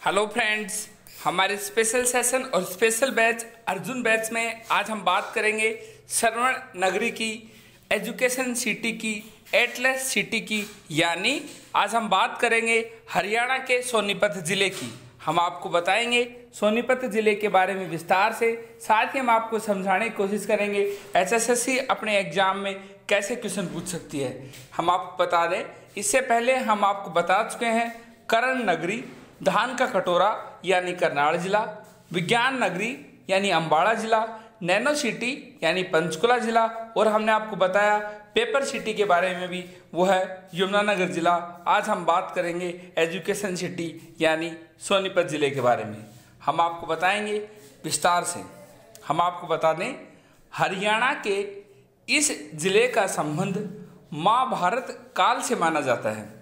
Hello friends, हमारे special session और special batch Arjun batch में आज हम बात करेंगे श्रवण नगरी की, एजुकेशन सिटी की, एटलस सिटी की, यानी आज हम बात करेंगे हरियाणा के सोनीपत जिले की। हम आपको बताएंगे सोनीपत जिले के बारे में विस्तार से, साथ ही हम आपको समझाने की कोशिश करेंगे एसएससी अपने एग्जाम में कैसे क्वेश्चन पूछ सकती है। हम आपको बता दें, इससे पहले हम आपको बता चुके हैं करण नगरी, धान का कटोरा यानी करनाल जिला, विज्ञान नगरी यानी अम्बाड़ा जिला, नैनो सिटी यानी पंचकुला जिला, और हमने आपको बताया पेपर सिटी के बारे में भी, वो है यमुनानगर जिला। आज हम बात करेंगे एजुकेशन सिटी यानी सोनीपत जिले के बारे में। हम आपको बताएंगे विस्तार से। हम आपको बता दें, हरियाणा के इस जिले का संबंध महाभारत काल से माना जाता है।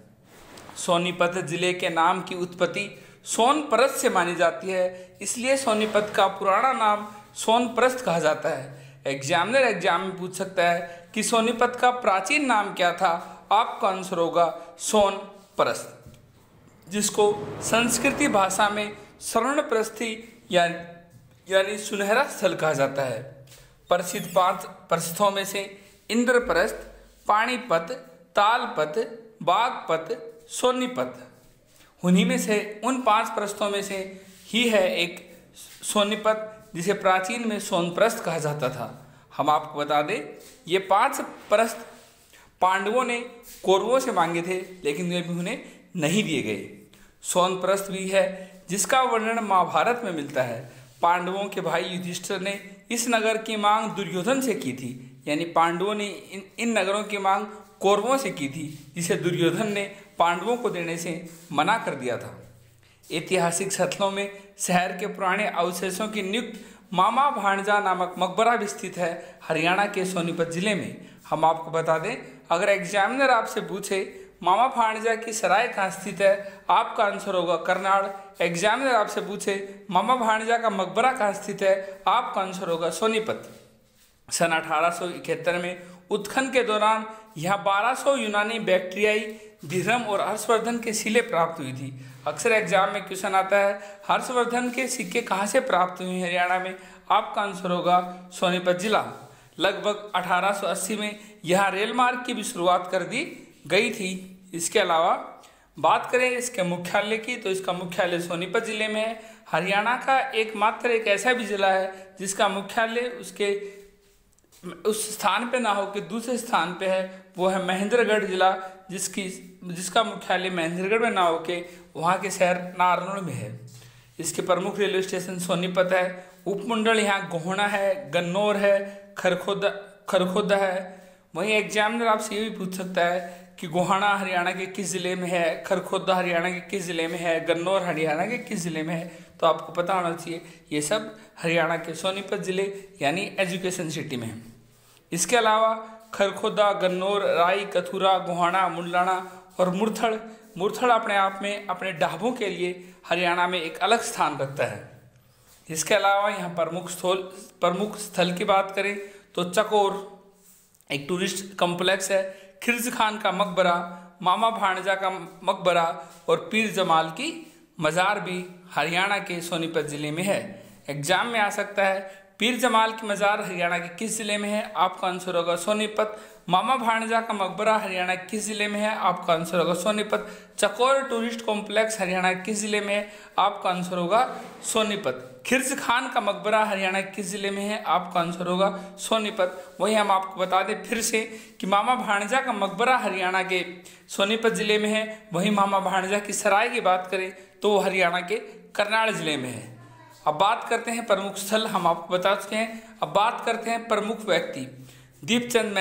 सोनीपत जिले के नाम की उत्पत्ति सोनप्रस्थ से मानी जाती है, इसलिए सोनीपत का पुराना नाम सोनप्रस्थ कहा जाता है। एग्जामिनर एग्जाम में पूछ सकता है कि सोनीपत का प्राचीन नाम क्या था। आपका आंसर होगा सोनप्रस्थ, जिसको संस्कृति भाषा में स्वर्णप्रस्थी यानी सुनहरा स्थल कहा जाता है। प्रसिद्ध 5 प्रस्थों में से इंद्रप्रस्थ, पाणिपत, तालपत, बागपत, सोनीपत, उन्हीं में से उन 5 प्रस्थों में से ही है एक सोनीपत, जिसे प्राचीन में सोनप्रस्थ कहा जाता था। हम आपको बता दें, ये 5 प्रस्थ पांडवों ने कौरवों से मांगे थे, लेकिन वे भी उन्हें नहीं दिए गए। सोनप्रस्थ भी है जिसका वर्णन महाभारत में मिलता है। पांडवों के भाई युधिष्ठिर ने इस नगर की मांग दुर्योधन से की थी, यानी पांडवों ने इन नगरों की मांग कौरवों से की थी, जिसे दुर्योधन ने पांडवों को देने से मना कर दिया था। ऐतिहासिक स्थलों में शहर के पुराने अवशेषों की नियुक्त मामा भाणजा नामक मकबरा भी स्थित है हरियाणा के सोनीपत जिले में। हम आपको बता दें, अगर एग्जामिनर आपसे पूछे मामा भाणजा की सराय कहाँ स्थित है, आपका आंसर होगा करनाल। एग्जामिनर आपसे पूछे मामा भाणजा का मकबरा कहाँ स्थित है, आपका आंसर होगा सोनीपत। सन 1871 में उत्खनन के दौरान यहाँ 1200 यूनानी बैक्टीरियाई धीरम और हर्षवर्धन के शिले प्राप्त हुई थी। अक्सर एग्जाम में क्वेश्चन आता है हर्षवर्धन के सिक्के कहाँ से प्राप्त हुए हरियाणा में, आपका आंसर होगा सोनीपत जिला। लगभग 1880 में यहाँ रेल मार्ग की भी शुरुआत कर दी गई थी। इसके अलावा बात करें इसके मुख्यालय की, तो इसका मुख्यालय सोनीपत जिले में है। हरियाणा का एकमात्र एक ऐसा भी जिला है जिसका मुख्यालय उसके उस स्थान पे ना हो के दूसरे स्थान पे है, वो है महेंद्रगढ़ जिला, जिसका मुख्यालय महेंद्रगढ़ में ना हो के वहाँ के शहर नारनौल में है। इसके प्रमुख रेलवे स्टेशन सोनीपत है। उपमंडल यहाँ गोहना है, गन्नौर है, खरखोदा है। वहीं एग्जामिनर आपसे ये भी पूछ सकता है कि गोहाना हरियाणा के किस जिले में है, खरखोदा हरियाणा के किस जिले में है, गन्नौर हरियाणा के किस जिले में है, तो आपको पता होना चाहिए ये सब हरियाणा के सोनीपत जिले यानी एजुकेशन सिटी में है। इसके अलावा खरखोदा, गन्नौर, राई, कथुरा, गोहाना, मुंडलाना और मुरथड़ अपने आप में अपने ढाबों के लिए हरियाणा में एक अलग स्थान रखता है। इसके अलावा यहाँ प्रमुख स्थल की बात करें तो चकोर एक टूरिस्ट कॉम्प्लेक्स है, खिर्ज खान का मकबरा, मामा भाणजा का मकबरा और पीर जमाल की मज़ार भी हरियाणा के सोनीपत जिले में है। एग्जाम में आ सकता है पीर जमाल की मज़ार हरियाणा के किस जिले में है, आपका आंसर होगा सोनीपत। मामा भाणजा का मकबरा हरियाणा के किस जिले में है, आपका आंसर होगा सोनीपत। चकोर टूरिस्ट कॉम्प्लेक्स हरियाणा के किस जिले में है, आपका आंसर होगा सोनीपत। खिर्ज खान का मकबरा हरियाणा के किस जिले में है, आपका आंसर होगा सोनीपत। वही हम आपको बता दें फिर से कि मामा भाणजा का मकबरा हरियाणा के सोनीपत जिले में है। वहीं मामा भाणजा की सराय की बात करें तो वो हरियाणा के करनाल जिले में है। अब बात करते हैं प्रमुख स्थल, हम आपको बता चुके हैं। अब बात करते हैं प्रमुख व्यक्ति। दीपचंद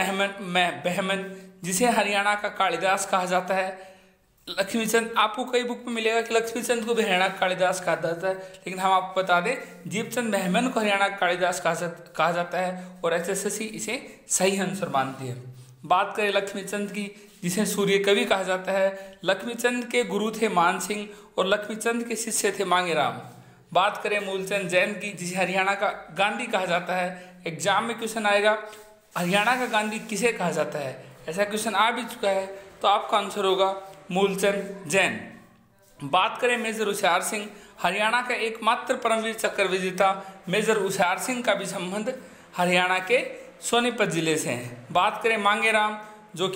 बहमन, जिसे हरियाणा का कालिदास कहा जाता है। लक्ष्मीचंद, आपको कई बुक में मिलेगा कि लक्ष्मीचंद को भी हरियाणा का कालिदास कहा जाता है, लेकिन हम आपको बता दें दीपचंद बहमन को हरियाणा का कालिदास कहा जाता है और एसएससी इसे सही आंसर मानती है। बात करें लक्ष्मीचंद की, जिसे सूर्य कवि कहा जाता है। लक्ष्मीचंद के गुरु थे मान सिंह और लक्ष्मीचंद के शिष्य थे मांगेराम। बात करें मूलचंद जैन की, जिसे हरियाणा का गांधी कहा जाता है। एग्जाम में क्वेश्चन आएगा हरियाणा का गांधी किसे कहा जाता है, ऐसा क्वेश्चन आ भी चुका है, तो आपका आंसर होगा मूलचंद जैन। बात करें मेजर होशियार सिंह, हरियाणा का एकमात्र परमवीर चक्र विजेता मेजर होशियार सिंह का भी संबंध हरियाणा के सोनीपत जिले से है। बात करें मांगेराम, जो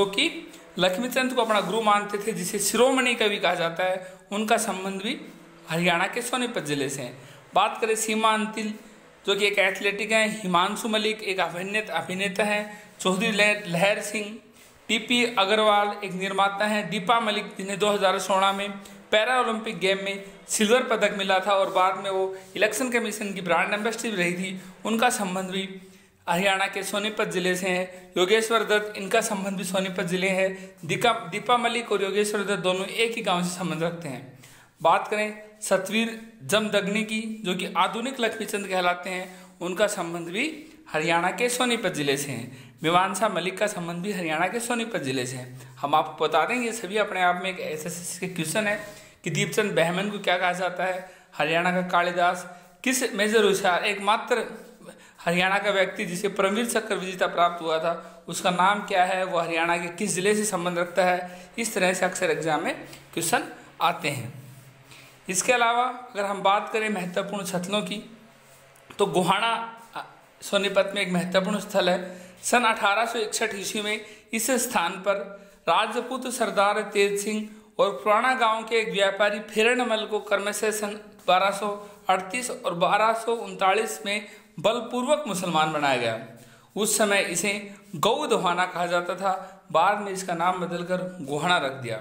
कि लक्ष्मीचंद को अपना गुरु मानते थे, जिसे शिरोमणि कवि कहा जाता है, उनका संबंध भी हरियाणा के सोनीपत जिले से है। बात करें सीमा अंतिल, जो कि एक एथलेटिक हैं। हिमांशु मलिक एक अभिनेता हैं। चौधरी लहर सिंह, टीपी अग्रवाल एक निर्माता हैं। दीपा मलिक, जिन्हें 2016 में पैरा ओलंपिक गेम में सिल्वर पदक मिला था और बाद में वो इलेक्शन कमीशन की ब्रांड एम्बेसडर रही थी, उनका संबंध भी हरियाणा के सोनीपत जिले से है। योगेश्वर दत्त, इनका संबंध भी सोनीपत जिले है। दीपा मलिक और योगेश्वर दत्त दोनों एक ही गांव से संबंध रखते हैं। बात करें सतवीर जमदग्नि की, जो कि आधुनिक लक्ष्मीचंद कहलाते हैं, उनका संबंध भी हरियाणा के सोनीपत जिले से है। मीमांसा मलिक का संबंध भी हरियाणा के सोनीपत जिले से है। हम आपको बता देंगे, ये सभी अपने आप में एक एसएससी के क्वेश्चन है कि दीपचंद बहमन को क्या कहा जाता है। हरियाणा का कालिदास, किस मेजर होशियार, एकमात्र हरियाणा का व्यक्ति जिसे परमवीर चक्र विजेता प्राप्त हुआ था, उसका नाम क्या है, वो हरियाणा के किस जिले से संबंध रखता है। इस तरह से अक्सर एग्जाम में क्वेश्चन आते हैं। इसके अलावा अगर हम बात करें महत्वपूर्ण स्थलों की, तो गोहाना सोनीपत में एक महत्वपूर्ण स्थल है। सन 1861 ईस्वी में इस स्थान पर राजपूत सरदार तेज सिंह और पुराना गांव के एक व्यापारी फेरणमल को क्रमशः सन 1238 और 1239 में बलपूर्वक मुसलमान बनाया गया। उस समय इसे गौ दोहाना कहा जाता था, बाद में इसका नाम बदलकर गोहाना रख दिया।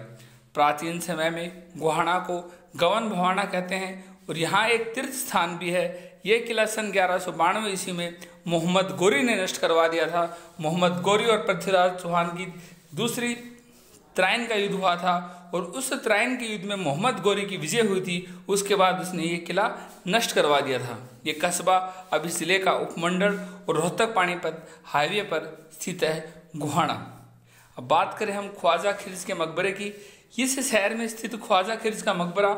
प्राचीन समय में गोहाना को गवन भवाना कहते हैं और यहाँ एक तीर्थ स्थान भी है। यह किला सन 1192 ईस्वी में मोहम्मद गोरी ने नष्ट करवा दिया था। मोहम्मद गोरी और पृथ्वीराज चौहान की दूसरी त्राइन का युद्ध हुआ था और उस त्राइन के युद्ध में मोहम्मद गोरी की विजय हुई थी। उसके बाद उसने ये किला नष्ट करवा दिया था। ये कस्बा अभी जिले का उपमंडल और रोहतक पानीपत हाईवे पर स्थित है, गोहाना। अब बात करें हम ख्वाजा खिल्जी के मकबरे की। इस शहर में स्थित ख्वाजा खिल्जी का मकबरा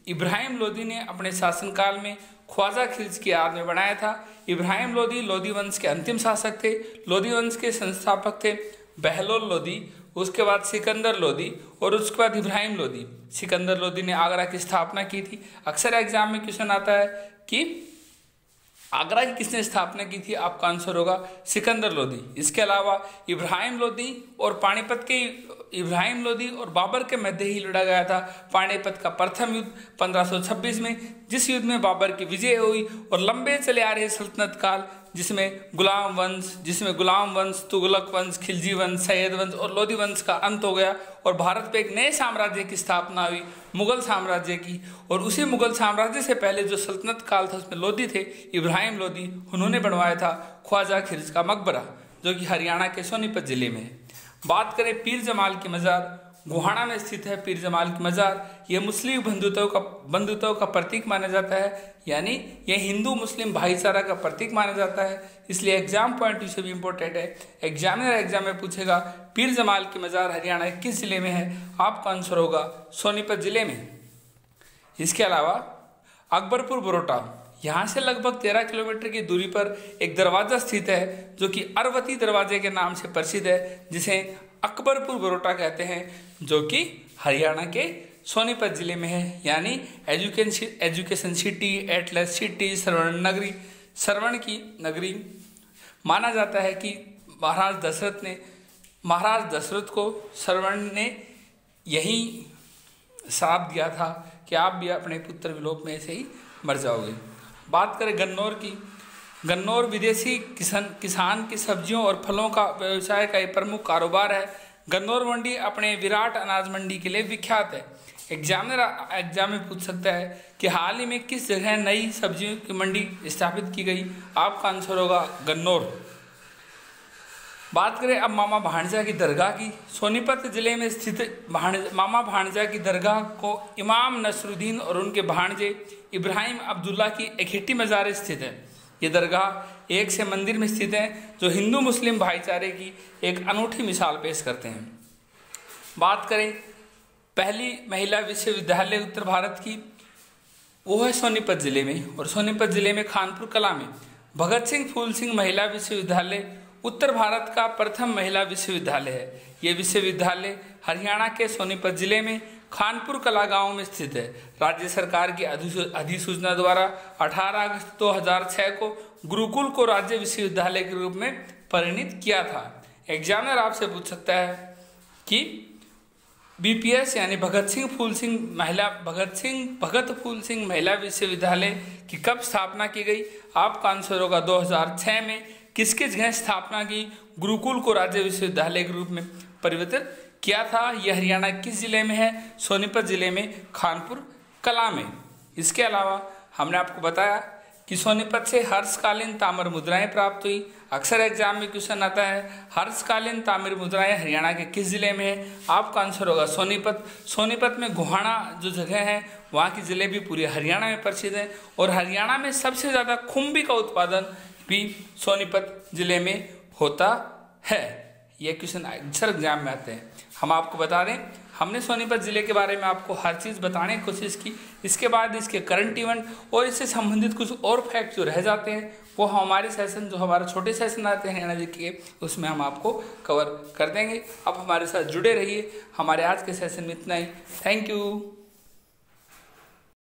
इब्राहिम लोदी ने अपने शासनकाल में ख्वाजा खिल्जी की याद में बनाया था। इब्राहिम लोदी वंश के अंतिम शासक थे। लोदी वंश के संस्थापक थे बहलोल लोदी, उसके बाद सिकंदर लोदी और उसके बाद इब्राहिम लोदी। सिकंदर लोदी ने आगरा की स्थापना की थी। अक्सर एग्जाम में क्वेश्चन आता है कि आगरा की किसने स्थापना की थी, आपका आंसर होगा सिकंदर लोदी। इसके अलावा इब्राहिम लोदी और बाबर के मध्य ही लड़ा गया था पानीपत का प्रथम युद्ध 1526 में, जिस युद्ध में बाबर की विजय हुई और लंबे चले आ रहे सल्तनत काल जिसमें गुलाम वंश, तुगलक वंश, खिलजी वंश, सैयद वंश और लोदी वंश का अंत हो गया और भारत पे एक नए साम्राज्य की स्थापना हुई, मुगल साम्राज्य की। और उसी मुगल साम्राज्य से पहले जो सल्तनत काल था उसमें लोदी थे, इब्राहिम लोदी, उन्होंने बनवाया था ख्वाजा खिल्जी का मकबरा, जो कि हरियाणा के सोनीपत जिले में है। बात करें पीर जमाल की मज़ार, गोहाना में स्थित है पीर जमाल की मज़ार। यह मुस्लिम बंधुत्व का प्रतीक माना जाता है, यानी यह हिंदू मुस्लिम भाईचारा का प्रतीक माना जाता है, इसलिए एग्जाम पॉइंट से भी इम्पोर्टेंट है। एग्जामिनर एग्जाम में पूछेगा पीर जमाल की मज़ार हरियाणा के किस जिले में है, आपका आंसर होगा सोनीपत जिले में। इसके अलावा अकबरपुर बरोटा, यहाँ से लगभग 13 किलोमीटर की दूरी पर एक दरवाज़ा स्थित है जो कि अरवती दरवाजे के नाम से प्रसिद्ध है, जिसे अकबरपुर बरोटा कहते हैं, जो कि हरियाणा के सोनीपत जिले में है। यानी एजुकेशन सिटी, एटलस सिटी, श्रवण की नगरी माना जाता है कि महाराज दशरथ को श्रवण ने यही श्राप दिया था कि आप भी अपने पुत्र विलोप में से ही मर जाओगे। बात करें गन्नौर की, गन्नौर विदेशी किसान की सब्जियों और फलों का व्यवसाय का एक प्रमुख कारोबार है। गन्नौर मंडी अपने विराट अनाज मंडी के लिए विख्यात है। एग्जाम में पूछ सकता है कि हाल ही में किस जगह नई सब्जियों की मंडी स्थापित की गई, आपका आंसर होगा गन्नौर। बात करें अब मामा भाणजा की दरगाह की। सोनीपत जिले में स्थित मामा भाणजा की दरगाह को इमाम नसरुद्दीन और उनके भाणजे इब्राहिम अब्दुल्ला की इकट्ठी मज़ार स्थित है। ये दरगाह एक से मंदिर में स्थित है जो हिंदू मुस्लिम भाईचारे की एक अनूठी मिसाल पेश करते हैं। बात करें पहली महिला विश्वविद्यालय उत्तर भारत की, वो है सोनीपत जिले में, और सोनीपत जिले में खानपुर कला में भगत सिंह फूल सिंह महिला विश्वविद्यालय उत्तर भारत का प्रथम महिला विश्वविद्यालय है। ये विश्वविद्यालय हरियाणा के सोनीपत जिले में खानपुर कला गांव में स्थित है। राज्य सरकार की अधिसूचना द्वारा 18 अगस्त 2006 को गुरुकुल को राज्य विश्वविद्यालय के रूप में परिणित किया था। एग्जामिनर आपसे पूछ सकता है कि बीपीएस यानी भगत फूल सिंह महिला विश्वविद्यालय की कब स्थापना की गई? आपका आंसर होगा 2006 में। किसके जगह स्थापना की? गुरुकुल को राज्य विश्वविद्यालय के रूप में परिवर्तित किया था। यह हरियाणा किस जिले में है? सोनीपत जिले में खानपुर कला में। इसके अलावा हमने आपको बताया कि सोनीपत से हर्षकालीन ताम्र मुद्राएं प्राप्त हुई। अक्सर एग्जाम में क्वेश्चन आता है हर्षकालीन ताम्र मुद्राएं हरियाणा के किस जिले में है? आपका आंसर होगा सोनीपत। सोनीपत में गोहाना जो जगह है वहाँ की जलेबी पूरे हरियाणा में प्रसिद्ध है और हरियाणा में सबसे ज़्यादा खुम्बी का उत्पादन भी सोनीपत जिले में होता है। ये क्वेश्चन अक्सर एग्जाम में आते हैं। हम आपको बता दें हमने सोनीपत ज़िले के बारे में आपको हर चीज़ बताने की कोशिश की। इसके बाद इसके करंट इवेंट और इससे संबंधित कुछ और फैक्ट जो रह जाते हैं वो हमारे सेशन जो हमारे छोटे सेशन आते हैं हरियाणा जी के उसमें हम आपको कवर कर देंगे। आप हमारे साथ जुड़े रहिए। हमारे आज के सेशन में इतना ही। Thank you.